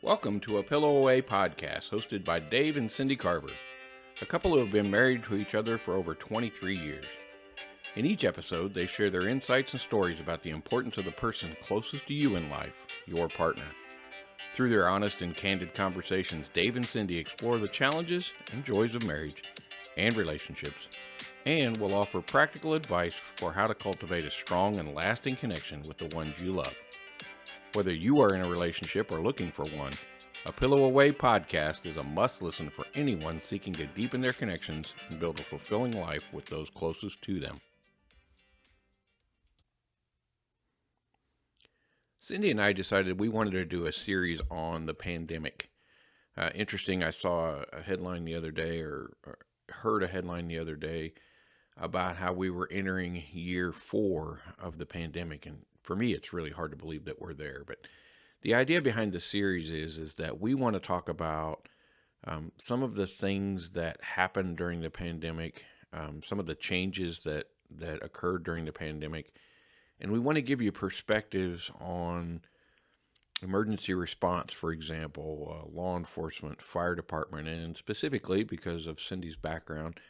Welcome to A Pillow Away podcast, hosted by Dave and Cindy Carver, a couple who have been married to each other for over 23 years. In each episode, they share their insights and stories about the importance of the person closest to you in life, your partner. Through their honest and candid conversations, Dave and Cindy explore the challenges and joys of marriage and relationships, and will offer practical advice for how to cultivate a strong and lasting connection with the ones you love. Whether you are in a relationship or looking for one, A Pillow Away podcast is a must-listen for anyone seeking to deepen their connections and build a fulfilling life with those closest to them. Cindy and I decided we wanted to do a series on the pandemic. Interesting, I saw a headline the other day, or heard a headline the other day, about how we were entering year 4 of the pandemic, and for me, it's really hard to believe that we're there. But the idea behind the series is that we want to talk about some of the things that happened during the pandemic, some of the changes that occurred during the pandemic, and we want to give you perspectives on emergency response, for example, law enforcement, fire department, and specifically because of Cindy's background,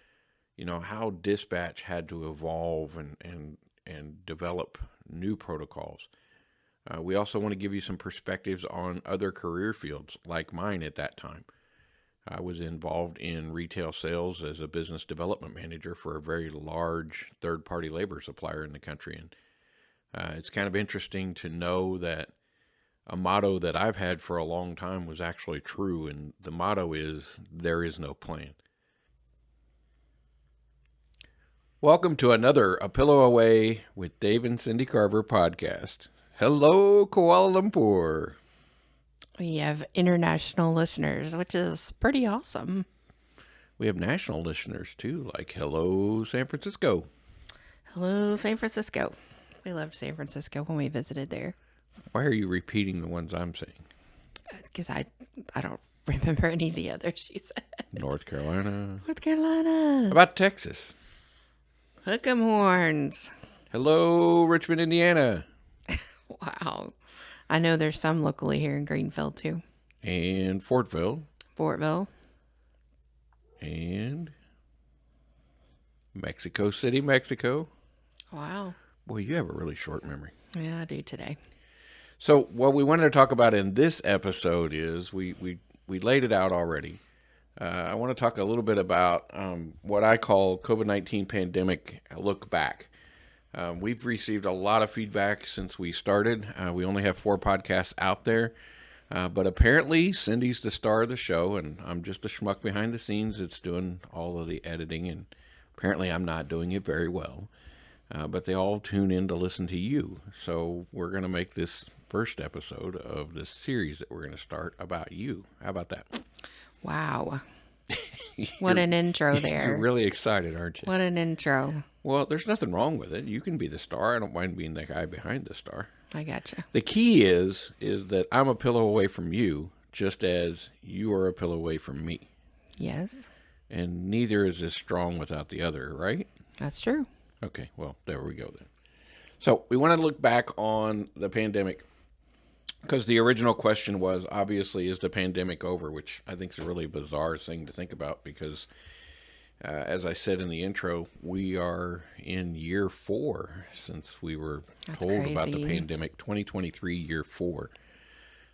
how dispatch had to evolve and develop new protocols. We also want to give you some perspectives on other career fields like mine at that time. I was involved in retail sales as a business development manager for a very large third-party labor supplier in the country. And it's kind of interesting to know that a motto that I've had for a long time was actually true. And the motto is, there is no plan. Welcome to another A Pillow Away with Dave and Cindy Carver podcast. Hello, Kuala Lumpur. We have international listeners, which is pretty awesome. We have national listeners too, like hello, San Francisco. Hello, San Francisco. We loved San Francisco when we visited there. Why are you repeating the ones I'm saying? Because I don't remember any of the others she said. North Carolina. North Carolina. How about Texas? Hook 'em horns. Hello, Richmond, Indiana. Wow. I know there's some locally here in Greenfield too. And Fortville. Fortville. And Mexico City, Mexico. Wow. Boy, you have a really short memory. Yeah, I do today. So what we wanted to talk about in this episode is we laid it out already. I want to talk a little bit about what I call Covid-19 pandemic look back. We've received a lot of feedback since we started. We only have 4 podcasts out there, but apparently Cindy's the star of the show, and I'm just a schmuck behind the scenes that's doing all of the editing, and apparently I'm not doing it very well. But they all tune in to listen to you. So we're going to make this first episode of this series that we're going to start about you. How about that? Wow. What an intro there. You're really excited, aren't you? What an intro. Well, there's nothing wrong with it. You can be the star. I don't mind being the guy behind the star. I gotcha. The key is that I'm a pillow away from you, just as you are a pillow away from me. Yes. And neither is as strong without the other, right? That's true. Okay, well, there we go then. So we want to look back on the pandemic because the original question was, obviously, is the pandemic over? Which I think is a really bizarre thing to think about because, as I said in the intro, we are in year 4 since we were told about the pandemic, 2023, year 4.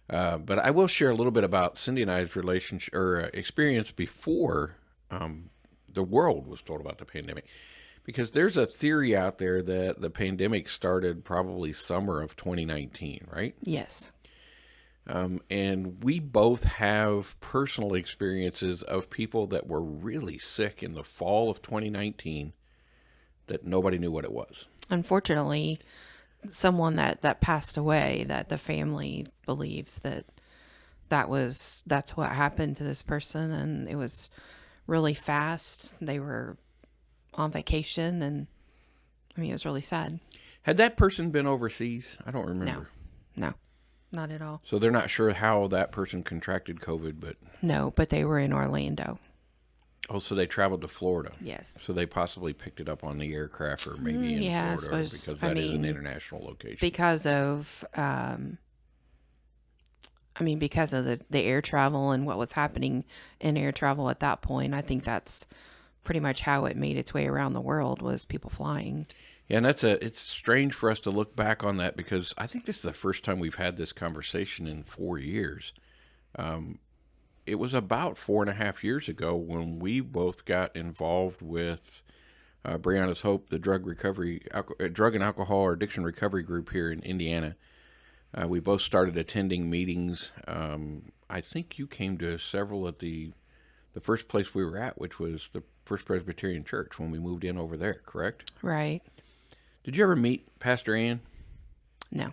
But I will share a little bit about Cindy and I's relationship or experience before the world was told about the pandemic. Because there's a theory out there that the pandemic started probably summer of 2019, right? Yes. And we both have personal experiences of people that were really sick in the fall of 2019 that nobody knew what it was. Unfortunately, someone that passed away, that the family believes that's what happened to this person, and it was really fast. They were on vacation, and I mean, it was really sad. Had that person been overseas? I don't remember. No, not at all. So they're not sure how that person contracted COVID, but... No, but they were in Orlando. Oh, so they traveled to Florida. Yes. So they possibly picked it up on the aircraft or maybe in Florida because that is an international location. Because of, I mean, because of the air travel and what was happening in air travel at that point, I think that's pretty much how it made its way around the world was people flying. Yeah, and it's strange for us to look back on that because I think this is the first time we've had this conversation in 4 years. It was about 4.5 years ago when we both got involved with Brianna's Hope, the drug and alcohol or addiction recovery group here in Indiana. We both started attending meetings. I think you came to several at the first place we were at, which was the First Presbyterian Church when we moved in over there, correct? Right. Did you ever meet Pastor Ann? No.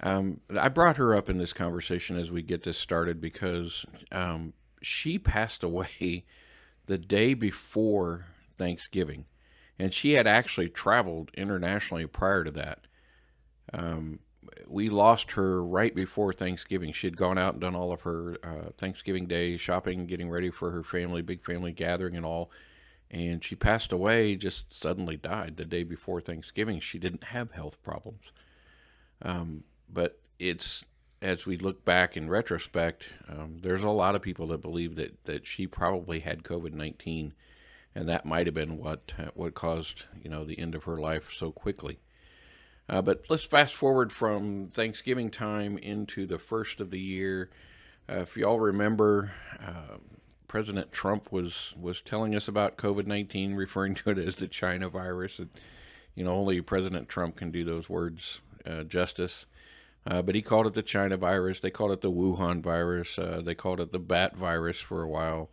I brought her up in this conversation as we get this started because she passed away the day before Thanksgiving, and she had actually traveled internationally prior to that. We lost her right before Thanksgiving. She had gone out and done all of her Thanksgiving Day shopping, getting ready for her family, big family gathering and all. And she passed away, just suddenly died the day before Thanksgiving. She didn't have health problems. But it's, as we look back in retrospect, there's a lot of people that believe that she probably had COVID-19, and that might have been what caused the end of her life so quickly. But let's fast forward from Thanksgiving time into the first of the year. If y'all remember, President Trump was telling us about COVID-19, referring to it as the China virus. And, only President Trump can do those words justice. But he called it the China virus. They called it the Wuhan virus. They called it the bat virus for a while.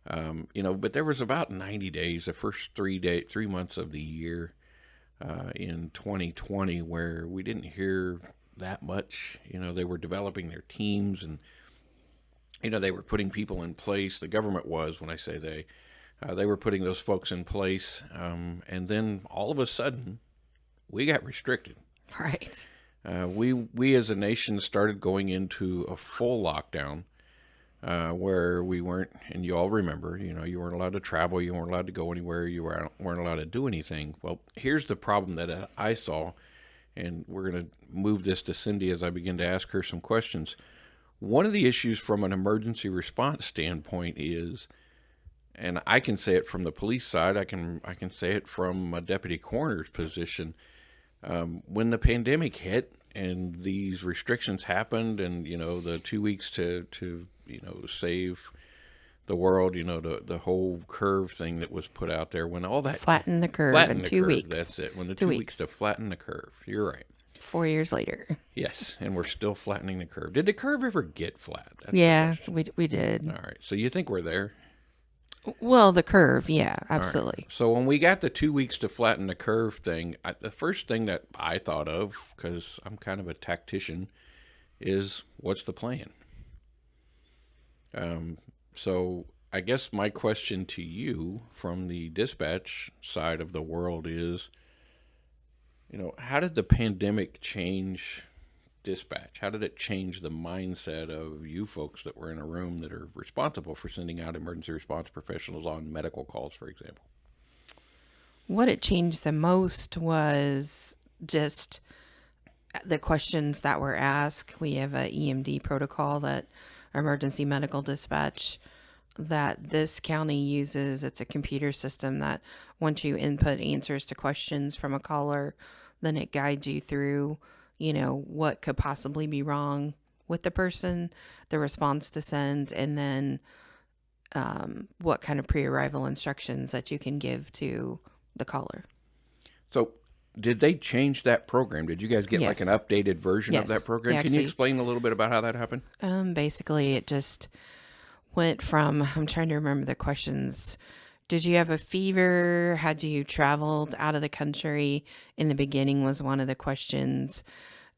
But there was about 90 days, the first 3 months of the year in 2020, where we didn't hear that much. They were developing their teams and they were putting people in place. The government was, when I say they were putting those folks in place. And then all of a sudden, we got restricted. Right. We as a nation started going into a full lockdown where we weren't, and you all remember, you weren't allowed to travel, you weren't allowed to go anywhere, you weren't allowed to do anything. Well, here's the problem that I saw, and we're going to move this to Cindy as I begin to ask her some questions. One of the issues from an emergency response standpoint is, and I can say it from the police side, I can say it from a deputy coroner's position, when the pandemic hit and these restrictions happened and, the 2 weeks to save the world, the whole curve thing that was put out there, when all that... Flatten the curve in 2 weeks. That's it. When the 2 weeks to flatten the curve. You're right. 4 years later. Yes, and we're still flattening the curve. Did the curve ever get flat? Yeah, we did. All right, so you think we're there? Well, the curve, yeah, absolutely. Right. So when we got the 2 weeks to flatten the curve thing, the first thing that I thought of, because I'm kind of a tactician, is what's the plan? So I guess my question to you from the dispatch side of the world is, how did the pandemic change dispatch? How did it change the mindset of you folks that were in a room that are responsible for sending out emergency response professionals on medical calls, for example? What it changed the most was just the questions that were asked. We have a EMD protocol, that emergency medical dispatch, that this county uses. It's a computer system that once you input answers to questions from a caller, then it guides you through, what could possibly be wrong with the person, the response to send, and then what kind of pre-arrival instructions that you can give to the caller. So did they change that program? Did you guys get like an updated version of that program? Can you explain a little bit about how that happened? Basically, it just went from, I'm trying to remember the questions. Did you have a fever? Had you traveled out of the country? In the beginning was one of the questions.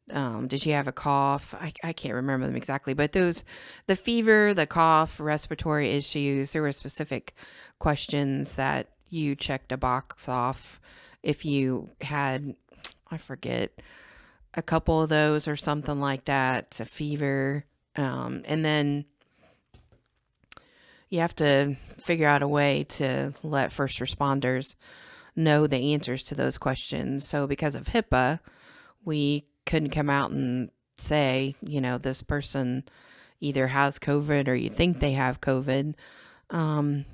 Did you have a cough? I can't remember them exactly, but the fever, the cough, respiratory issues, there were specific questions that you checked a box off. If you had, I forget, a couple of those or something like that, a fever, and then you have to figure out a way to let first responders know the answers to those questions. So because of HIPAA, we couldn't come out and say, this person either has COVID or you think they have COVID, um,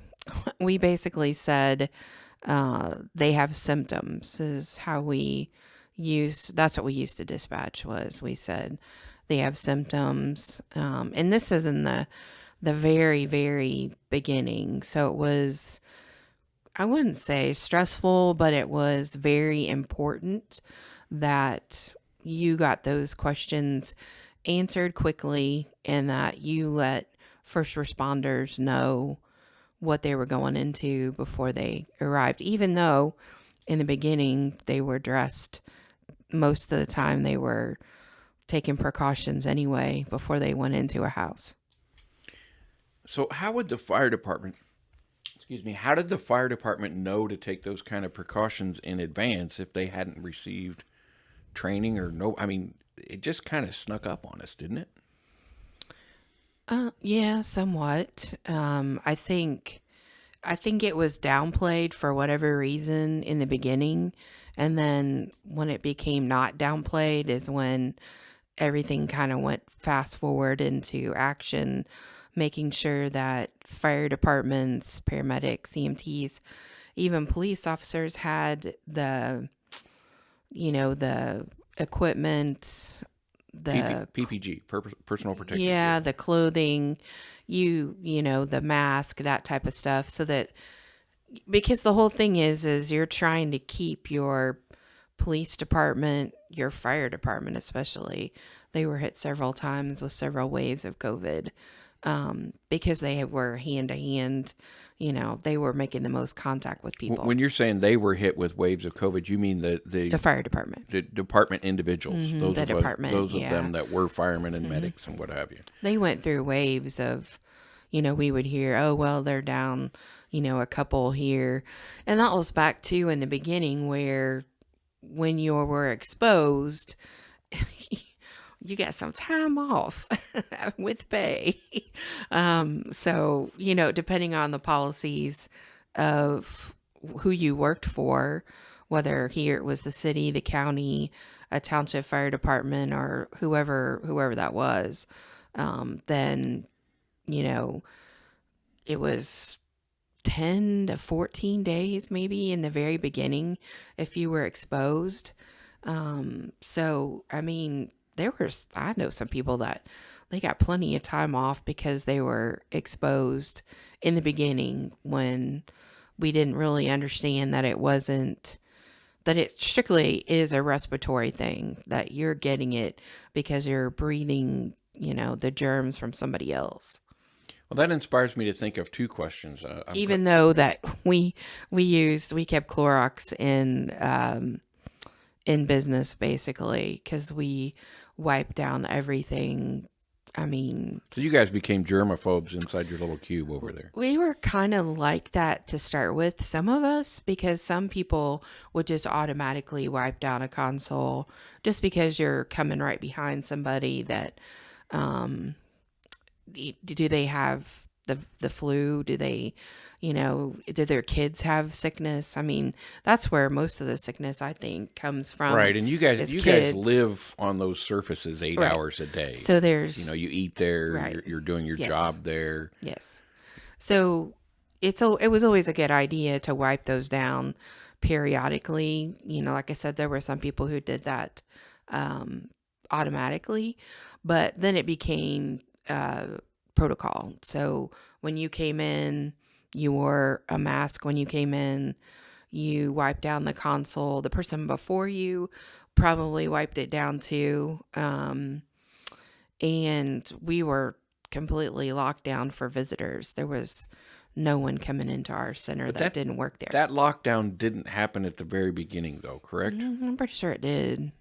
we basically said they have symptoms is how we that's what we used to dispatch was we said they have symptoms. And this is in the very, very beginning. So it was, I wouldn't say stressful, but it was very important that you got those questions answered quickly and that you let first responders know what they were going into before they arrived. Even though in the beginning they were dressed, most of the time they were taking precautions anyway before they went into a house. So how would the fire department, excuse me, how did the fire department know to take those kind of precautions in advance if they hadn't received training or no? I mean, it just kind of snuck up on us, didn't it? Yeah, somewhat. I think it was downplayed for whatever reason in the beginning, and then when it became not downplayed is when everything kind of went fast forward into action, making sure that fire departments, paramedics, EMTs, even police officers had the equipment, the PPG, personal protective yeah, gear. the clothing, the mask, that type of stuff, so that because the whole thing is you're trying to keep your police department, your fire department especially, they were hit several times with several waves of COVID, because they were hand to hand, they were making the most contact with people. When you're saying they were hit with waves of COVID, you mean The fire department, the department individuals, the department, those of yeah, them that were firemen and medics and what have you. they went through waves of, we would hear, oh, well, they're down, a couple here. And that was back to in the beginning where when you were exposed, you get some time off with pay. So, depending on the policies of who you worked for, whether here it was the city, the county, a township fire department, or whoever that was, then, you know, it was 10 to 14 days maybe in the very beginning if you were exposed. So, I mean, I know some people that they got plenty of time off because they were exposed in the beginning when we didn't really understand that that it strictly is a respiratory thing, that you're getting it because you're breathing, the germs from somebody else. Well, that inspires me to think of two questions. Even though that we kept Clorox in business basically because we wiped down everything. I mean, so you guys became germaphobes inside your little cube over there. we were kind of like that to start with, some of us, because some people would just automatically wipe down a console just because you're coming right behind somebody that, do they have the flu? Do they, do their kids have sickness? I mean, that's where most of the sickness I think comes from. Right, and you guys kids. live on those surfaces 8 Right. hours a day. So there's, you eat there, right. you're doing your Yes. job there. Yes. So it was always a good idea to wipe those down periodically. Like I said, there were some people who did that automatically, but then it became protocol. So when you came in, you wore a mask when you came in, you wiped down the console. The person before you probably wiped it down too. And we were completely locked down for visitors. There was no one coming into our center that didn't work there. That lockdown didn't happen at the very beginning, though, correct? I'm pretty sure it did.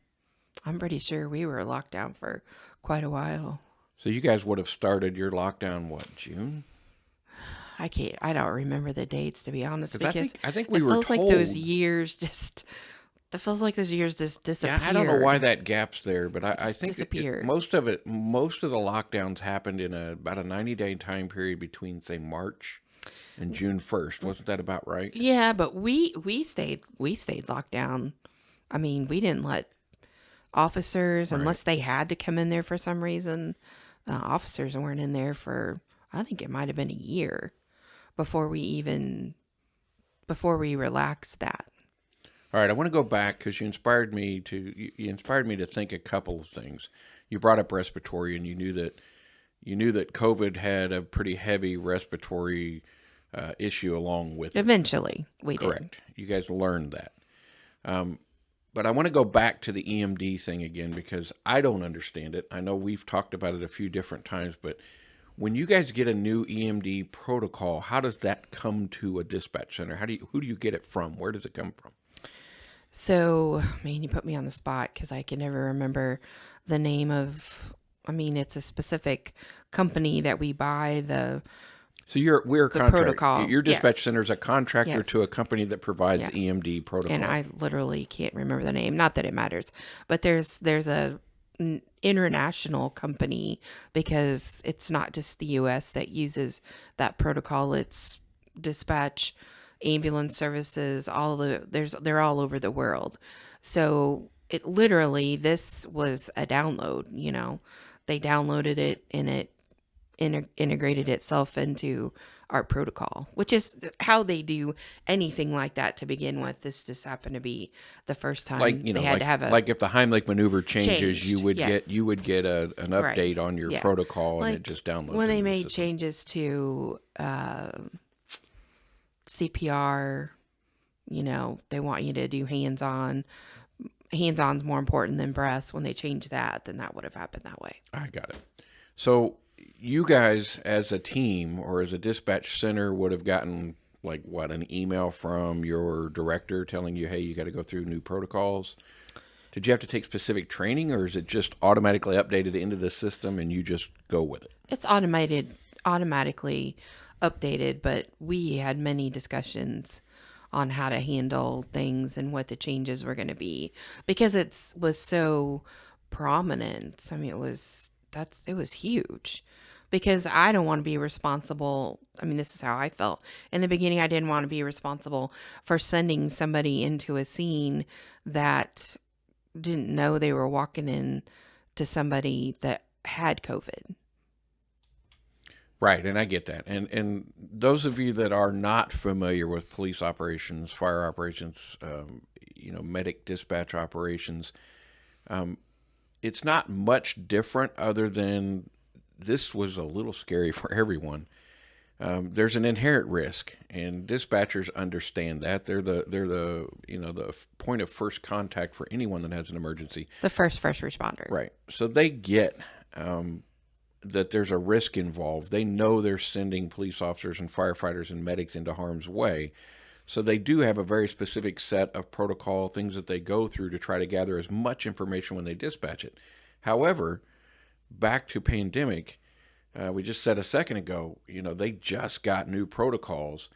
I'm pretty sure we were locked down for quite a while. So you guys would have started your lockdown, what, June? I don't remember the dates, to be honest, because I think we it were feels told. like those years just. It feels like those years just disappeared. Yeah, I don't know why that gap's there, but I think disappeared. Most of the lockdowns happened in about a 90-day time period between, say, March and June 1st. Wasn't that about right? Yeah, but we stayed locked down. I mean, we didn't let officers, Right. unless they had to come in there for some reason. Officers weren't in there for, I think it might have been a year before before we relaxed that. All right, I want to go back because you inspired me to think a couple of things. You brought up respiratory, and you knew that COVID had a pretty heavy respiratory issue along with it. Eventually, we did. Correct. You guys learned that. But I want to go back to the EMD thing again because I don't understand it. I know we've talked about it a few different times, but when you guys get a new EMD protocol, how does that come to a dispatch center? Who do you get it from? Where does it come from? So, man, you put me on the spot because I can never remember the name of. I mean, it's a specific company that we buy So we're a the contract. protocol. Your dispatch Yes. center is a contractor to a Yes. company that provides Yeah. EMD protocol. And I literally can't remember the name. Not that it matters, but there's a international company because it's not just the U.S. that uses that protocol. It's dispatch, ambulance services, they're all over the world. So it literally, this was a download. They downloaded it and it integrated itself into our protocol, which is how they do anything like that to begin with. This just happened to be the first time they had to have a like if the Heimlich maneuver changes, you changed. would Yes. get an Right. update on your Yeah. protocol, and it Like just downloads when they into the made system. changes to CPR, they want you to do hands on. Hands on's more important than breaths. When they changed that, then that would have happened that way. I got it. So you guys, as a team or as a dispatch center, would have gotten like what, an email from your director telling you, "Hey, you got to go through new protocols." Did you have to take specific training, or is it just automatically updated into the system and you just go with it? It's automatically updated, but we had many discussions on how to handle things and what the changes were going to be because it was so prominent. I mean, it was huge because I don't want to be responsible. I mean, this is how I felt in the beginning. I didn't want to be responsible for sending somebody into a scene that didn't know they were walking in to somebody that had COVID. Right, and I get that. And those of you that are not familiar with police operations, fire operations, medic dispatch operations, it's not much different other than this was a little scary for everyone. There's an inherent risk, and dispatchers understand that. They're the point of first contact for anyone that has an emergency. The first responder. Right. So they get that there's a risk involved. They know they're sending police officers and firefighters and medics into harm's way. So they do have a very specific set of protocol, things that they go through to try to gather as much information when they dispatch it. However, back to pandemic, we just said a second ago, they just got new protocols.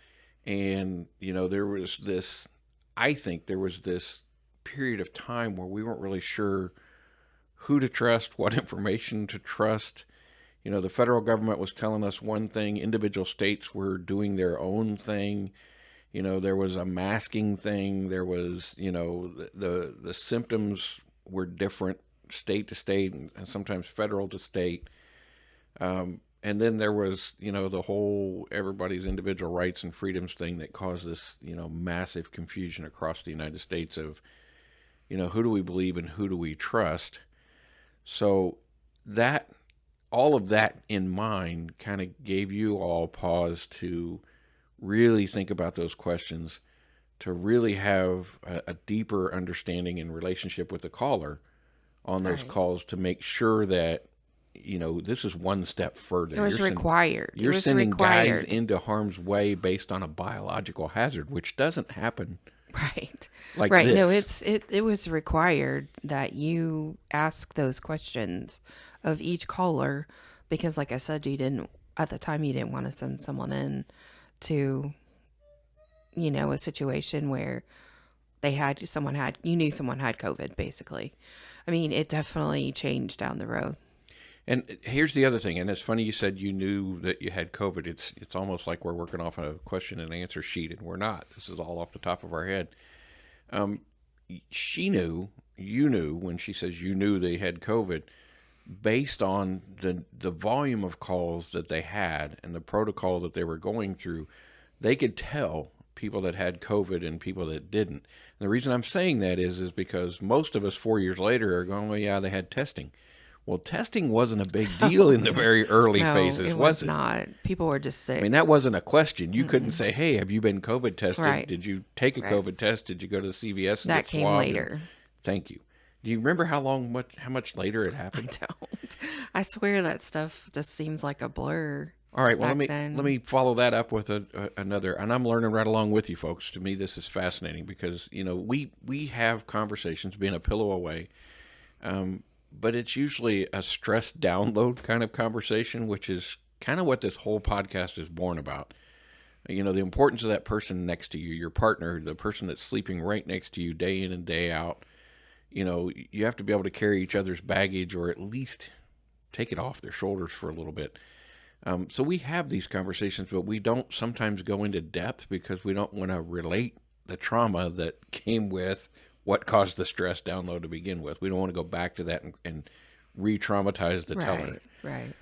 And, I think there was this period of time where we weren't really sure who to trust, what information to trust. The federal government was telling us one thing, individual states were doing their own thing. There was a masking thing. There was, the symptoms were different state to state and sometimes federal to state. And then there was, the whole everybody's individual rights and freedoms thing that caused this, massive confusion across the United States of, who do we believe and who do we trust? So all of that in mind kind of gave you all pause to really think about those questions, to really have a deeper understanding and relationship with the caller on those Right. calls to make sure that, this is one step further. It was required. You're It was sending guys required. into harm's way based on a biological hazard, which doesn't happen Right. like Right. No, this. it was required that you ask those questions of each caller because like I said, at the time you didn't want to send someone in to, a situation where you knew someone had COVID basically. I mean, it definitely changed down the road. And here's the other thing, and it's funny you said you knew that you had COVID. It's almost like we're working off a question and answer sheet, and we're not. This is all off the top of our head. She knew you knew, when she says you knew they had COVID, based on the volume of calls that they had and the protocol that they were going through, they could tell people that had COVID and people that didn't. And the reason I'm saying that is because most of us 4 years later are going, well, yeah, they had testing. Well, testing wasn't a big deal in the very early No, phases, it was was it? not. People were just I mean, sick. that wasn't a question. You couldn't say, hey, have you been COVID tested? Right. Did you take a Right. COVID test? Did you go to the CVS and That get came swabbed? And later. thank you. Do you remember how much later it I happened? don't. I swear that stuff just seems like a blur All right, well, back let then. me follow that up with another, and I'm learning right along with you folks. To me, this is fascinating because we have conversations being a pillow away, but it's usually a stress download kind of conversation, which is kind of what this whole podcast is born about. The importance of that person next to you, your partner, the person that's sleeping right next to you day in and day out. You have to be able to carry each other's baggage or at least take it off their shoulders for a little bit. So we have these conversations, but we don't sometimes go into depth because we don't want to relate the trauma that came with what caused the stress download to begin with. We don't want to go back to that and re-traumatize the teller. Right.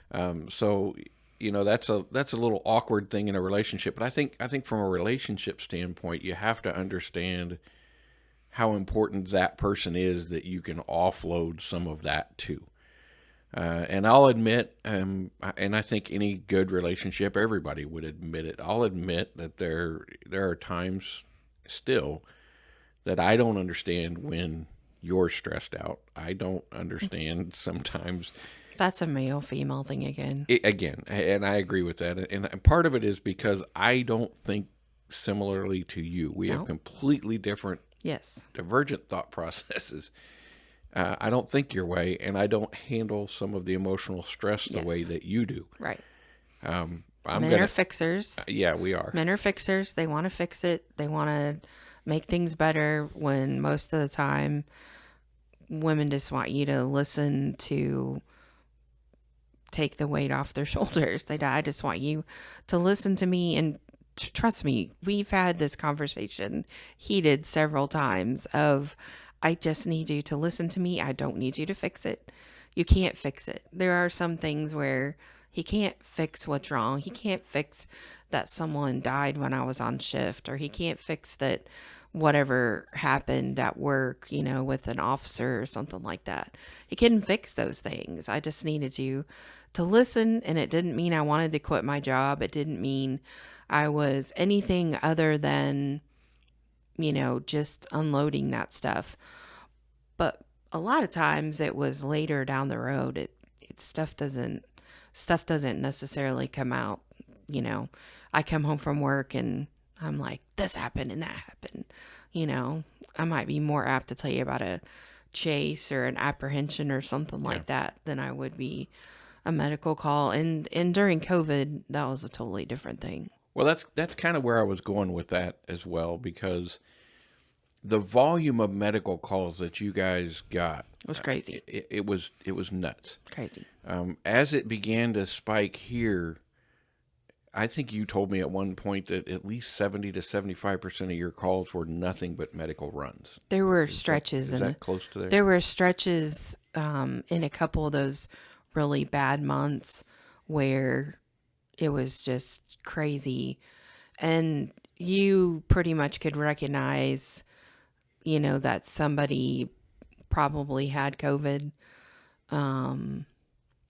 So that's a little awkward thing in a relationship. But I think from a relationship standpoint, you have to understand how important that person is that you can offload some of that to. And I'll admit, and I think any good relationship, everybody would admit it. I'll admit that there are times still that I don't understand when you're stressed out. I don't understand sometimes. That's a male female thing again. Again, and I agree with that. And part of it is because I don't think similarly to you. We have No. completely different, Yes. divergent thought processes. I don't think your way, and I don't handle some of the emotional stress the way Yes. that you do. Right. I'm Men are fixers. Yeah, we are. Men are fixers. They want to fix it. They want to make things better when most of the time women just want you to listen to take the weight off their shoulders. I just want you to listen to me and trust me. We've had this conversation heated several times of I just need you to listen to me. I don't need you to fix it. You can't fix it. There are some things where he can't fix what's wrong. He can't fix that someone died when I was on shift, or he can't fix that whatever happened at work, with an officer or something like that. He couldn't fix those things. I just needed you to listen, and it didn't mean I wanted to quit my job. It didn't mean I was anything other than, just unloading that stuff. But a lot of times it was later down the road. It stuff doesn't necessarily come out. I come home from work and I'm like, this happened and that happened. I might be more apt to tell you about a chase or an apprehension or something like that than I would be a medical call. And during COVID, that was a totally different thing. Well, that's kind of where I was going with that as well, because the volume of medical calls that you guys got It was crazy. it was nuts. Crazy. As it began to spike here, I think you told me at one point that at least 70 to 75% of your calls were nothing but medical runs. There were stretches, Is that close to there? There were stretches in a couple of those really bad months where it was just crazy, and you pretty much could recognize, that somebody probably had COVID.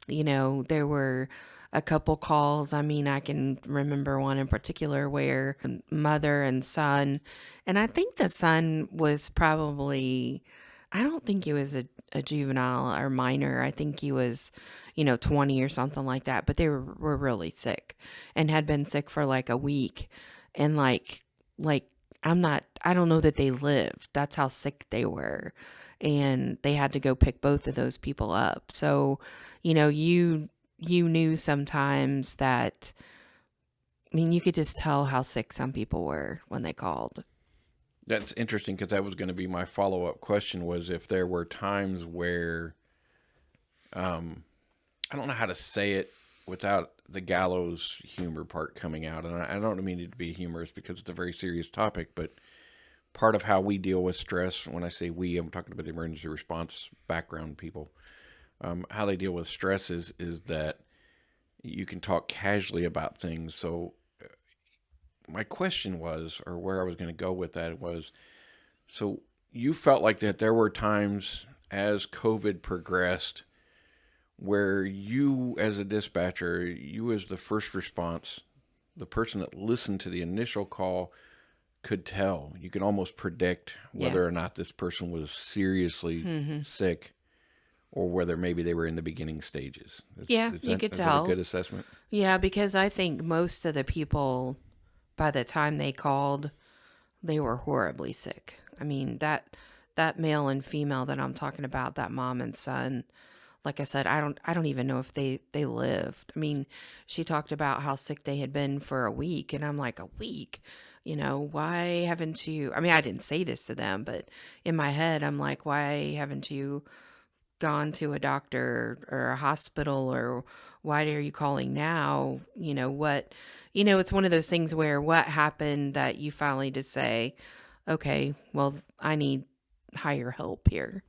There were a couple calls. I mean, I can remember one in particular where mother and son, and I think the son was probably, I don't think he was a juvenile or minor. I think he was, 20 or something like that, but they were really sick and had been sick for like a week. And like, I don't know that they lived. That's how sick they were. And they had to go pick both of those people up. So, you knew sometimes that, I mean, you could just tell how sick some people were when they called. That's interesting, because that was going to be my follow-up question, was if there were times where, I don't know how to say it without the gallows humor part coming out. And I don't mean it to be humorous because it's a very serious topic, but part of how we deal with stress. When I say we, I'm talking about the emergency response background people. How they deal with stress is that you can talk casually about things. So my question was, or where I was going to go with that was, so you felt like that there were times as COVID progressed where you, as a dispatcher, you as the first response, the person that listened to the initial call, could tell. You could almost predict Yeah. whether or not this person was seriously sick or whether maybe they were in the beginning stages. Yeah, you could Is that a tell. good assessment? Yeah, because I think most of the people, by the time they called, they were horribly sick. I mean, that male and female that I'm talking about, that mom and son, like I said, I don't even know if they lived. I mean, she talked about how sick they had been for a week, and I'm like, a week? Why haven't you? I mean, I didn't say this to them, but in my head, I'm like, why haven't you gone to a doctor or a hospital, or why are you calling now? It's one of those things where what happened that you finally just say, okay, well, I need higher help here.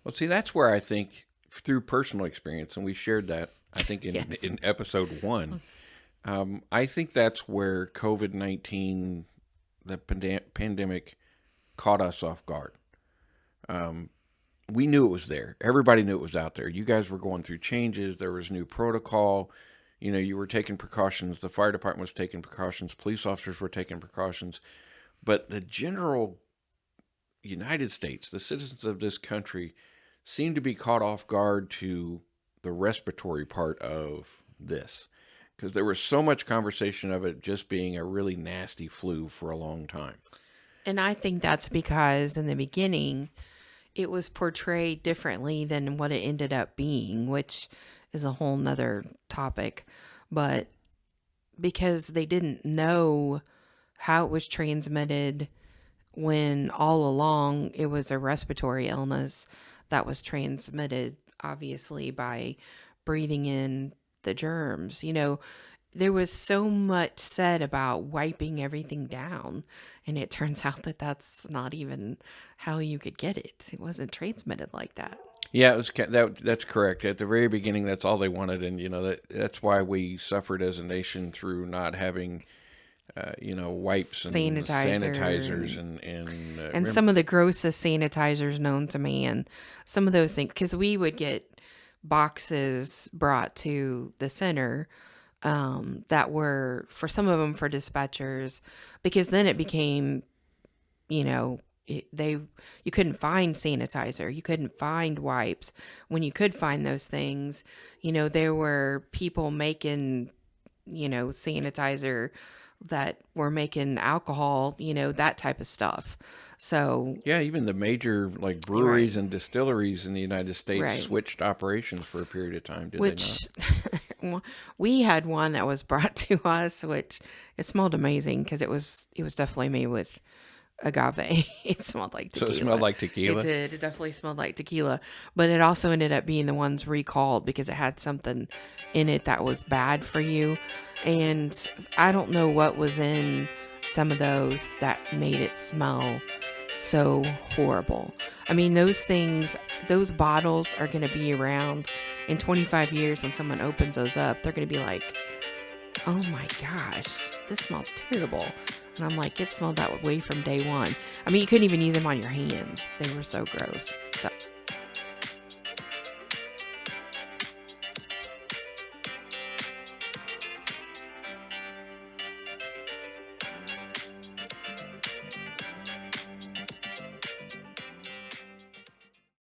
Well, see, that's where I think through personal experience, and we shared that, I think, Yes. in episode one, I think that's where COVID-19, the pandemic, caught us off guard. We knew it was there. Everybody knew it was out there. You guys were going through changes. There was new protocol. You were taking precautions. The fire department was taking precautions. Police officers were taking precautions. But the general United States, the citizens of this country, seemed to be caught off guard to the respiratory part of this, because there was so much conversation of it just being a really nasty flu for a long time. And I think that's because in the beginning, it was portrayed differently than what it ended up being, which is a whole nother topic. But because they didn't know how it was transmitted, when all along it was a respiratory illness that was transmitted, obviously, by breathing in the germs. There was so much said about wiping everything down, and it turns out that that's not even how you could get it. It wasn't transmitted like that. Yeah, it was that's correct. At the very beginning, that's all they wanted, and that's why we suffered as a nation through not having wipes and Sanitizer sanitizers and and some of the grossest sanitizers known to man. Some of those things, because we would get boxes brought to the center that were, for some of them, for dispatchers, because then it became, you know, you couldn't find sanitizer, you couldn't find wipes. When you could find those things, there were people making, sanitizer that were making alcohol, that type of stuff. So, yeah, even the major like right, breweries and distilleries in the United States right. switched operations for a period of time, did they not? Which we had one that was brought to us, which it smelled amazing because it was definitely made with agave. It smelled like So it smelled tequila. like It tequila. did. It definitely smelled like tequila. But it also ended up being the ones recalled because it had something in it that was bad for you. And I don't know what was in some of those that made it smell so horrible. I mean, those things, those bottles are going to be around in 25 years. When someone opens those up, they're going to be like, oh my gosh, this smells terrible. And I'm like, it smelled that way from day one. I mean, you couldn't even use them on your hands. They were so gross. So